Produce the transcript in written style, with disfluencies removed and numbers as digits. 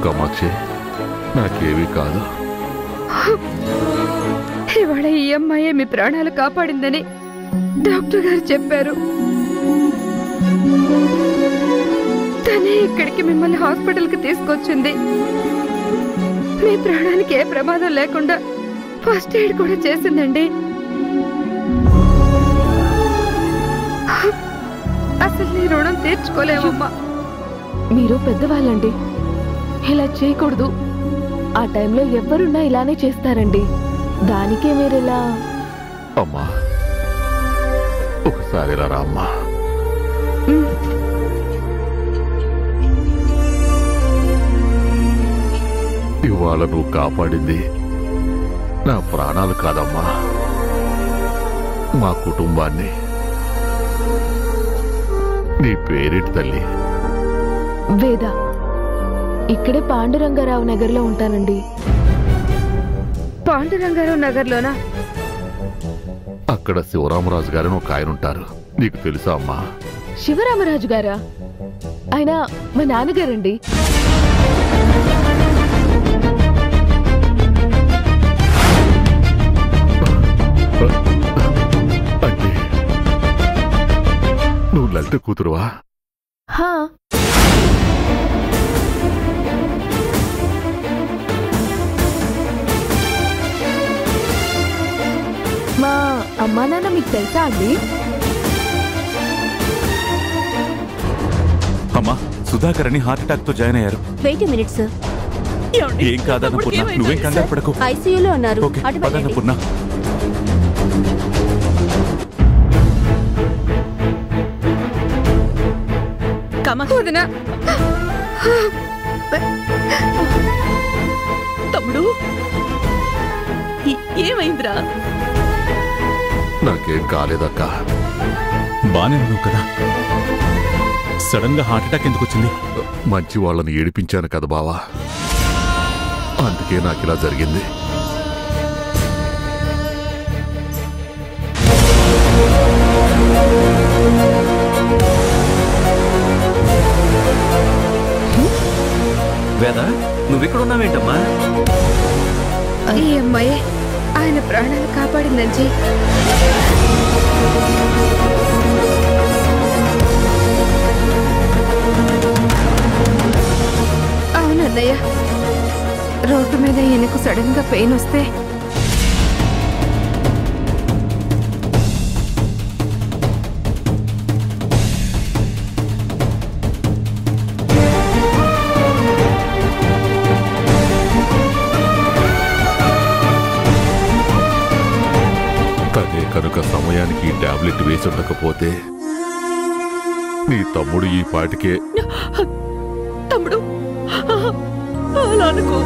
కామాక్షి, నాకేమీ కాదు. ఇవాళ ఈ అమ్మాయే మీ ప్రాణాలు కాపాడిందని డాక్టర్ గారు చెప్పారు. తనే ఇక్కడికి మిమ్మల్ని హాస్పిటల్కి తీసుకొచ్చింది. మీ ప్రాణానికి ఏ ప్రమాదం లేకుండా ఫస్ట్ ఎయిడ్ కూడా చేసిందండి. అసలు నీ రుణం తీర్చుకోలేమమ్మా. మీరు పెద్దవాళ్ళండి, ఇలా చేయకూడదు. ఆ టైంలో ఎవరున్నా ఇలానే చేస్తారండి. దానికే మీరిలా. అమ్మా, ఒకసారి రా అమ్మా. ఇవాళ నువ్వు కాపాడింది నా ప్రాణాలు కాదమ్మా, మా కుటుంబాన్ని. నీ పేరేంటి తల్లి? వేద. ఇక్కడే పాండురంగారావు నగర్లో ఉంటానండి. పాండురంగారావు నగర్లోనా? అక్కడ శివరామరాజు గారని ఒక ఆయన ఉంటారు, నీకు తెలుసా అమ్మా? శివరామరాజు గారా? ఆయన మా నాన్నగారండి. అంటే నువ్వు లలిత కూతురువా? హా. మా అమ్మా నాన్న మీకు తెలుసా అండి? అమ్మా, సుధాకర్ అని హార్ట్ అటాక్ తో జాయిన్ అయ్యారు. Wait minute sir. ఏం కాదన్న పూర్ణ, నువ్వేం కంగారు పడకు. ఐసీయూలో ఉన్నారు. పదన్న పూర్ణ. తమ్ముడు, ఏమైందిరా? నాకేం కాలేదక్క. బానే ఉన్నావు కదా? సడన్ గా హార్ట్ అటాక్ ఎందుకు వచ్చింది? మంచి వాళ్ళని ఏడిపించాను కదా బావా, అందుకే నాకు ఇలా జరిగింది. వేద, నువ్వెక్కడున్నావేంటమ్మా? ఈ అమ్మాయే ఆయన ప్రాణాలు కాపాడిందండి. అవునన్నయ్య, రోడ్డు మీద ఈయనకు సడన్ గా పెయిన్ వస్తే తనే కనుక సమయానికి టాబ్లెట్ వేసి ఉండకపోతే నీ తమ్ముడు ఈ పాటికే. తమ్ముడు, అలా అనుకో.